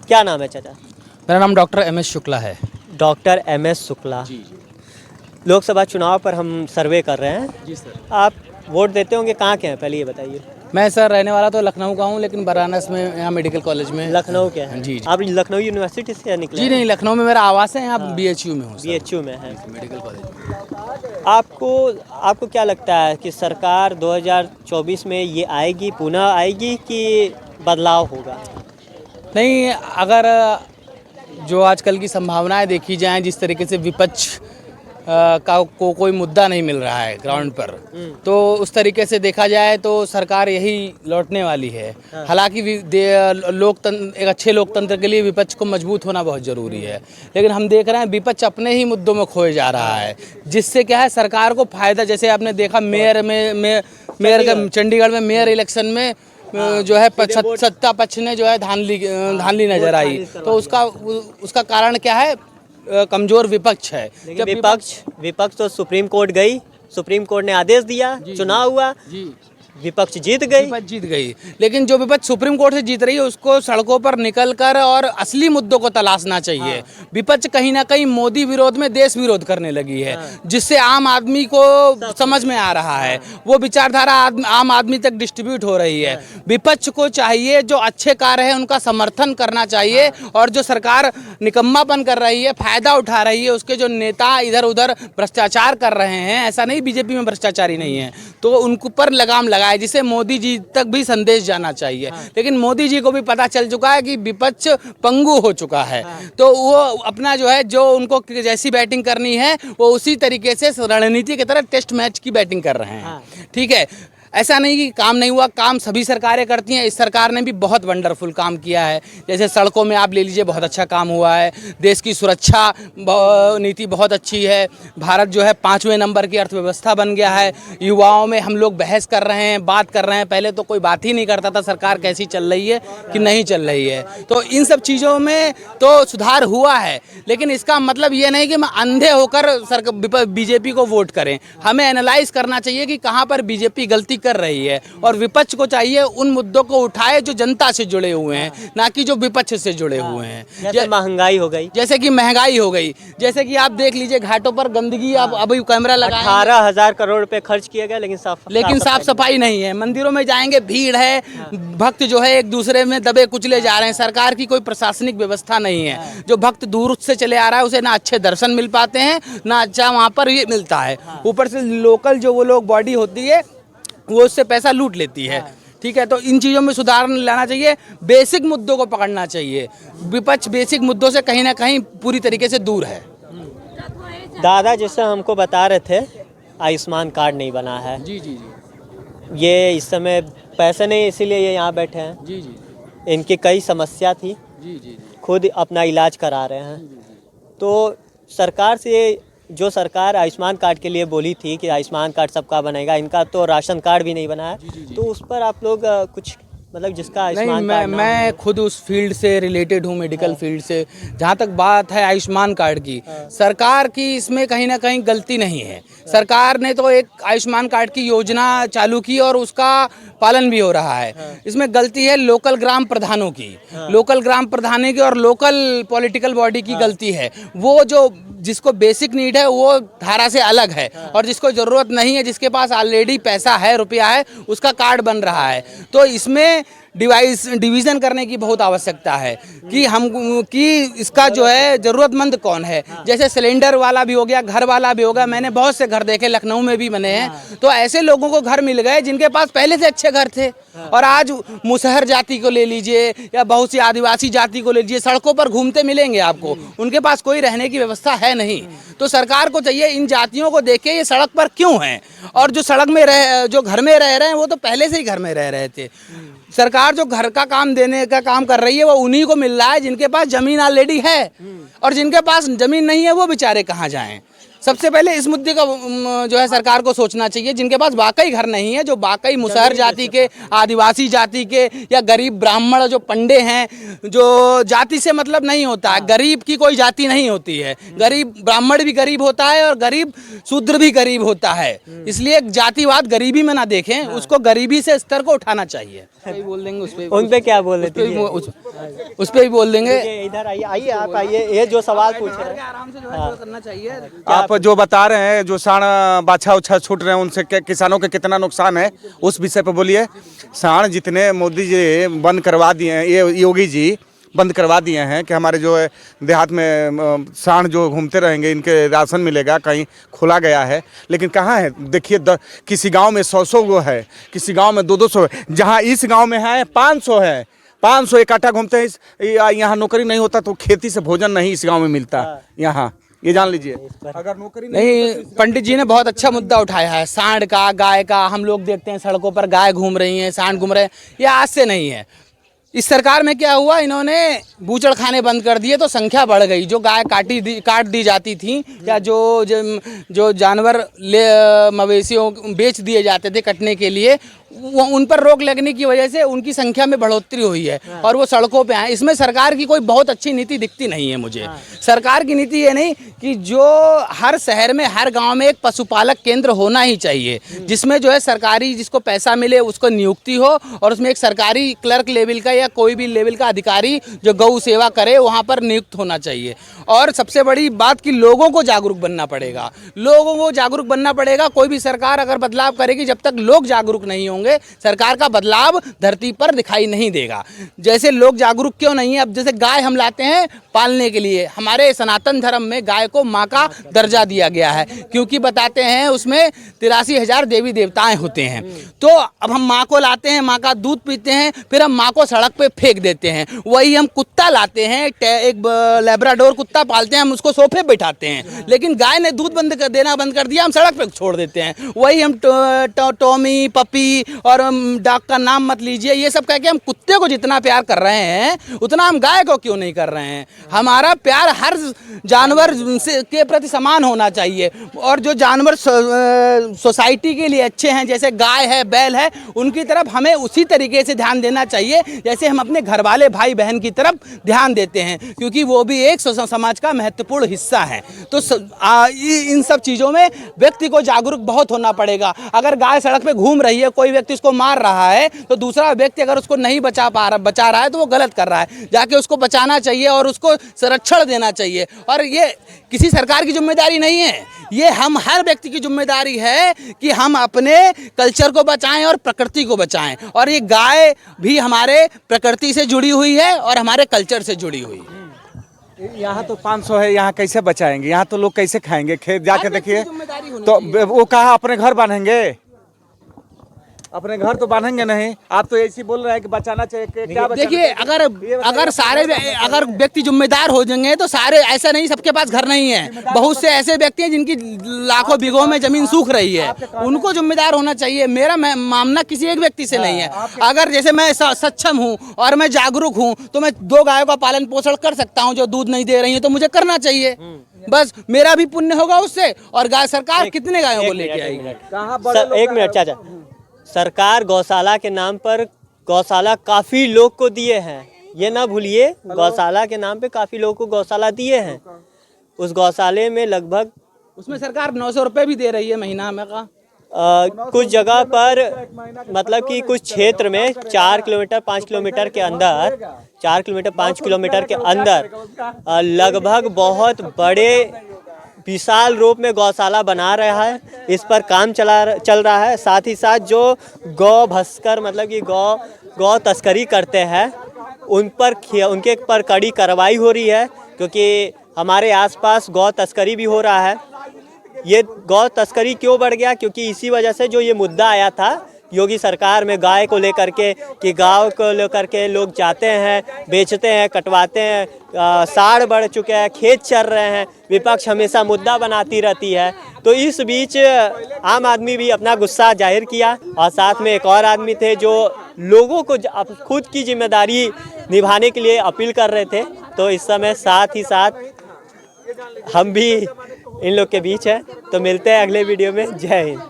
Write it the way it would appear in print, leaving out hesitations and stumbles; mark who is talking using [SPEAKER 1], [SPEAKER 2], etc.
[SPEAKER 1] क्या नाम है चाचा?
[SPEAKER 2] मेरा नाम डॉक्टर एम एस शुक्ला है।
[SPEAKER 1] Doctor M S Shukla.
[SPEAKER 2] Ji
[SPEAKER 1] Lok Sabha चुनाव पर हम सर्वे कर रहे हैं।
[SPEAKER 2] जी सर।
[SPEAKER 1] आप वोट देते होंगे, कहाँ के हैं पहले ये बताइए।
[SPEAKER 2] मैं सर रहने वाला तो लखनऊ का हूँ, लेकिन बनारस में यहाँ मेडिकल कॉलेज में।
[SPEAKER 1] लखनऊ के हैं?
[SPEAKER 2] जी।
[SPEAKER 1] आप लखनऊ यूनिवर्सिटी से निकले?
[SPEAKER 2] जी नहीं, लखनऊ में मेरा आवास है, यहाँ
[SPEAKER 1] हाँ।
[SPEAKER 2] BHU में हूँ सर।
[SPEAKER 1] BHU में है
[SPEAKER 2] मेडिकल कॉलेज।
[SPEAKER 1] आपको क्या लगता है कि सरकार 2024 में ये आएगी, पुनः आएगी कि बदलाव होगा?
[SPEAKER 2] नहीं, अगर जो आजकल की संभावनाएं देखी जाएं, जिस तरीके से विपक्ष को कोई मुद्दा नहीं मिल रहा है ग्राउंड पर, तो उस तरीके से देखा जाए तो सरकार यही लौटने वाली है। हालांकि लोकतंत्र, एक अच्छे लोकतंत्र के लिए विपक्ष को मजबूत होना बहुत ज़रूरी है, लेकिन हम देख रहे हैं विपक्ष अपने ही मुद्दों में खोए जा रहा है, जिससे क्या है सरकार को फायदा। जैसे आपने देखा मेयर का चंडीगढ़ में मेयर इलेक्शन में जो है सत्ता पक्ष ने जो है धांधली नजर आई, तो उसका कारण क्या है? कमजोर विपक्ष है।
[SPEAKER 1] जब विपक्ष तो सुप्रीम कोर्ट गई, सुप्रीम कोर्ट ने आदेश दिया, चुनाव हुआ, विपक्ष जीत गई।
[SPEAKER 2] लेकिन जो विपक्ष सुप्रीम कोर्ट से जीत रही है उसको सड़कों पर निकलकर और असली मुद्दों को तलाशना चाहिए। विपक्ष कहीं ना कहीं मोदी विरोध में देश विरोध करने लगी है, जिससे आम आदमी को समझ में आ रहा है, वो विचारधारा आम आदमी तक डिस्ट्रीब्यूट हो रही है। विपक्ष को चाहिए जो अच्छे कार्य है उनका समर्थन करना चाहिए, और जो सरकार निकम्मापन कर रही है, फायदा उठा रही है, उसके जो नेता इधर उधर भ्रष्टाचार कर रहे हैं, ऐसा नहीं बीजेपी में भ्रष्टाचारी नहीं है, तो उनको पर लगाम लगाए, जिसे मोदी जी तक भी संदेश जाना चाहिए। लेकिन मोदी जी को भी पता चल चुका है कि विपक्ष पंगु हो चुका है, तो वो अपना जो है, जो उनको जैसी बैटिंग करनी है वो उसी तरीके से रणनीति की तरह टेस्ट मैच की बैटिंग कर रहे हैं। ठीक है, ऐसा नहीं कि काम नहीं हुआ, काम सभी सरकारें करती हैं। इस सरकार ने भी बहुत वंडरफुल काम किया है। जैसे सड़कों में आप ले लीजिए, बहुत अच्छा काम हुआ है। देश की सुरक्षा नीति बहुत अच्छी है। भारत जो है 5वें नंबर की अर्थव्यवस्था बन गया है। युवाओं में हम लोग बहस कर रहे हैं, बात कर रहे हैं, पहले तो कोई बात ही नहीं करता था सरकार कैसी चल रही है कि नहीं चल रही है। तो इन सब चीज़ों में तो सुधार हुआ है, लेकिन इसका मतलब ये नहीं कि हम अंधे होकर बीजेपी को वोट करें। हमें एनालाइज करना चाहिए कि कहाँ पर बीजेपी गलती कर रही है, और विपक्ष को चाहिए उन मुद्दों को उठाए जो जनता से जुड़े हुए हैं, ना कि जो विपक्ष से जुड़े हुए हैं।
[SPEAKER 1] जैसे महंगाई हो गई,
[SPEAKER 2] जैसे कि आप देख लीजिए घाटों पर गंदगी, अब अभी कैमरा लगा
[SPEAKER 1] 18,000 करोड़ रुपए खर्च किए गए, लेकिन साफ
[SPEAKER 2] सफाई नहीं है। मंदिरों में जाएंगे, भीड़ है, भक्त जो है एक दूसरे में दबे कुचले जा रहे हैं। सरकार की कोई प्रशासनिक व्यवस्था नहीं है। जो भक्त दूर से चले आ रहा है उसे ना अच्छे दर्शन मिल पाते हैं, ना अच्छा वहाँ पर ये मिलता है। ऊपर से लोकल जो वो लोग बॉडी होती है वो उससे पैसा लूट लेती है। ठीक है, तो इन चीज़ों में सुधार लाना चाहिए, बेसिक मुद्दों को पकड़ना चाहिए। विपक्ष बेसिक मुद्दों से कहीं ना कहीं पूरी तरीके से दूर है।
[SPEAKER 1] दादा जैसे हमको बता रहे थे, आयुष्मान कार्ड नहीं बना है।
[SPEAKER 2] जी।
[SPEAKER 1] ये इस समय पैसे नहीं, इसीलिए ये यहाँ बैठे हैं।
[SPEAKER 2] जी।
[SPEAKER 1] इनकी कई समस्या थी,
[SPEAKER 2] जी।
[SPEAKER 1] खुद अपना इलाज करा रहे हैं। तो सरकार से, जो सरकार आयुष्मान कार्ड के लिए बोली थी कि आयुष्मान कार्ड सबका बनेगा, इनका तो राशन कार्ड भी नहीं बना है। तो उस पर आप लोग कुछ, मतलब जिसका आयुष्मान कार्ड
[SPEAKER 2] मैं खुद उस फील्ड से रिलेटेड हूँ, मेडिकल फील्ड से। जहाँ तक बात है आयुष्मान कार्ड की, सरकार की इसमें कहीं ना कहीं गलती नहीं है। सरकार ने तो एक आयुष्मान कार्ड की योजना चालू की और उसका पालन भी हो रहा है। इसमें गलती है लोकल ग्राम प्रधानों की, और लोकल पॉलिटिकल बॉडी की गलती है। वो जो जिसको बेसिक नीड है वो धारा से अलग है, और जिसको ज़रूरत नहीं है, जिसके पास ऑलरेडी पैसा है, रुपया है, उसका कार्ड बन रहा है। तो इसमें डिवीज़न करने की बहुत आवश्यकता है कि इसका जो है ज़रूरतमंद कौन है। जैसे सिलेंडर वाला भी हो गया, घर वाला भी हो गया। मैंने बहुत से घर देखे, लखनऊ में भी बने हैं। तो ऐसे लोगों को घर मिल गए जिनके पास पहले से अच्छे घर थे, और आज मुसहर जाति को ले लीजिए या बहुत सी आदिवासी जाति को ले लीजिए, सड़कों पर घूमते मिलेंगे आपको, उनके पास कोई रहने की व्यवस्था है नहीं। तो सरकार को चाहिए इन जातियों को देखे ये सड़क पर क्यों हैं, और जो जो घर में रह रहे हैं वो तो पहले से ही घर में रह रहे थे। सरकार जो घर का काम देने का काम कर रही है वो उन्हीं को मिल रहा है जिनके पास जमीन ऑलरेडी है, और जिनके पास जमीन नहीं है वो बेचारे कहाँ जाएं। सबसे पहले इस मुद्दे का जो है सरकार को सोचना चाहिए, जिनके पास वाकई घर नहीं है, जो वाकई मुसहर जाति के, आदिवासी जाति के या गरीब ब्राह्मण जो पंडे हैं, जो जाति से मतलब नहीं होता है, गरीब की कोई जाति नहीं होती है, गरीब ब्राह्मण भी गरीब होता है और गरीब शूद्र भी गरीब होता है, इसलिए जातिवाद गरीबी में ना देखें, उसको गरीबी से स्तर को उठाना चाहिए। बोल देंगे उस पर,
[SPEAKER 1] उन पे क्या बोल रहे थे?
[SPEAKER 2] उस पे भी बोल देंगे।
[SPEAKER 1] इधर आइए, आइए आप आइए, ये जो सवाल पूछ रहे हैं
[SPEAKER 2] आराम से जो है करना चाहिए।
[SPEAKER 3] आप जो बता रहे हैं, जो सांड बाछा उछा छूट रहे हैं, उनसे किसानों के कितना नुकसान है, उस विषय पर बोलिए। सांड जितने मोदी जी बंद करवा दिए हैं, ये योगी जी बंद करवा दिए हैं कि हमारे जो है देहात में सांड जो घूमते रहेंगे, इनके राशन मिलेगा, कहीं खुला गया है, लेकिन कहाँ है? देखिए किसी गांव में 100 गो है, किसी गांव में 200 है, जहाँ इस गांव में है 500 है, 500 इकट्ठा घूमते हैं। यहाँ नौकरी नहीं होता तो खेती से भोजन नहीं इस गांव में मिलता यहाँ, ये जान लीजिए। अगर नौकरी
[SPEAKER 2] नहीं, पंडित जी ने बहुत अच्छा मुद्दा उठाया है, सांड का, गाय का। हम लोग देखते हैं सड़कों पर गाय घूम रही हैं, सांड घूम रहे हैं, ये आज से नहीं है। इस सरकार में क्या हुआ, इन्होंने बूचड़ खाने बंद कर दिए तो संख्या बढ़ गई। जो गाय काट दी जाती थी, या जो जानवर मवेशियों बेच दिए जाते थे कटने के लिए, वो उन पर रोक लगने की वजह से उनकी संख्या में बढ़ोतरी हुई है और वो सड़कों पे आए। इसमें सरकार की कोई बहुत अच्छी नीति दिखती नहीं है मुझे। सरकार की नीति ये नहीं कि जो हर शहर में, हर गांव में एक पशुपालक केंद्र होना ही चाहिए, जिसमें जो है सरकारी, जिसको पैसा मिले उसको नियुक्ति हो और उसमें एक सरकारी क्लर्क लेवल का या कोई भी लेवल का अधिकारी जो गौ सेवा करे वहाँ पर नियुक्त होना चाहिए। और सबसे बड़ी बात कि लोगों को जागरूक बनना पड़ेगा, लोगों को जागरूक बनना पड़ेगा। कोई भी सरकार अगर बदलाव करेगी, जब तक लोग जागरूक नहीं होंगे सरकार का बदलाव धरती पर दिखाई नहीं देगा। जैसे लोग जागरूक क्यों नहीं है, अब जैसे गाय हम लाते हैं पालने के लिए, हमारे सनातन धर्म में गाय को माँ का दर्जा दिया गया है, क्योंकि बताते हैं उसमें 83,000 देवी देवताएं होते हैं। तो अब हम माँ को लाते हैं, माँ का दूध पीते हैं, फिर हम माँ को सड़क पे फेंक देते हैं। वही हम कुत्ता लाते हैं, एक लैब्राडोर कुत्ता पालते हैं, हम उसको सोफे बैठाते हैं, लेकिन गाय ने दूध देना बंद कर दिया, हम सड़क पे छोड़ देते हैं। वही हम टॉमी, पपी और डॉग का नाम मत लीजिए, ये सब कह के हम कुत्ते को जितना प्यार कर रहे हैं उतना हम गाय को क्यों नहीं कर रहे हैं? हमारा प्यार हर जानवर के प्रति समान होना चाहिए। और जो जानवर सोसाइटी के लिए अच्छे हैं, जैसे गाय है, बैल है, उनकी तरफ हमें उसी तरीके से ध्यान देना चाहिए जैसे हम अपने घर वाले भाई बहन की तरफ ध्यान देते हैं, क्योंकि वो भी एक समाज का महत्वपूर्ण हिस्सा है। तो इन सब चीज़ों में व्यक्ति को जागरूक बहुत होना पड़ेगा। अगर गाय सड़क पे घूम रही है, कोई व्यक्ति उसको मार रहा है, तो दूसरा व्यक्ति अगर उसको नहीं बचा रहा है तो वो गलत कर रहा है। जाके उसको बचाना चाहिए और उसको संरक्षण देना चाहिए। और ये किसी सरकार की जिम्मेदारी नहीं है, ये हम हर व्यक्ति की जिम्मेदारी है कि हम अपने कल्चर को बचाएं और प्रकृति को बचाएं। और ये गाय भी हमारे प्रकृति से जुड़ी हुई है और हमारे कल्चर से जुड़ी हुई है।
[SPEAKER 3] यहाँ तो 500 है, यहाँ कैसे बचाएंगे? यहाँ तो लोग कैसे खाएंगे? खेत जाके देखिए तो वो कहाँ अपने घर बांधेंगे? अपने घर तो बांधेंगे नहीं। आप तो ऐसे बोल रहे हैं कि बचाना चाहिए, क्या
[SPEAKER 2] देखिए, अगर व्यक्ति जिम्मेदार हो जाएंगे तो सारे, ऐसा नहीं सबके पास घर नहीं है, बहुत से ऐसे व्यक्ति हैं जिनकी लाखों बीघों में जमीन सूख रही है, उनको जिम्मेदार होना चाहिए। मेरा मामला किसी एक व्यक्ति से नहीं है। अगर जैसे मैं सक्षम हूँ और मैं जागरूक हूँ तो मैं 2 गायों का पालन पोषण कर सकता हूँ जो दूध नहीं दे रही है, तो मुझे करना चाहिए। बस मेरा भी पुण्य होगा उससे। और गाय सरकार कितने गायों को लेके आएगी?
[SPEAKER 1] 1 मिनट चाचा, सरकार गौशाला के नाम पर गौशाला काफ़ी लोग को दिए हैं, ये ना भूलिए, गौशाला के नाम पे काफ़ी लोगों को गौशाला दिए हैं। उस गौशाले में लगभग
[SPEAKER 2] उसमें सरकार 900 रुपये भी दे रही है महीना में का।
[SPEAKER 1] कुछ जगह पर मतलब कि कुछ क्षेत्र में 4 किलोमीटर 5 किलोमीटर के अंदर 4 किलोमीटर 5 किलोमीटर के अंदर लगभग बहुत बड़े विशाल रूप में गौशाला बना रहा है। इस पर काम चल रहा है। साथ ही साथ जो गौ भस्कर मतलब कि गौ तस्करी करते हैं उनके पर कड़ी कार्रवाई हो रही है, क्योंकि हमारे आसपास गौ तस्करी भी हो रहा है। ये गौ तस्करी क्यों बढ़ गया? क्योंकि इसी वजह से जो ये मुद्दा आया था योगी सरकार में गाय को लेकर के, कि गाँव को लेकर के लोग जाते हैं, बेचते हैं, कटवाते हैं, साढ़ बढ़ चुके हैं, खेत चर रहे हैं, विपक्ष हमेशा मुद्दा बनाती रहती है। तो इस बीच आम आदमी भी अपना गुस्सा जाहिर किया और साथ में एक और आदमी थे जो लोगों को खुद की जिम्मेदारी निभाने के लिए अपील कर रहे थे। तो इस समय साथ ही साथ हम भी इन लोग के बीच है। तो मिलते हैं अगले वीडियो में। जय हिंद।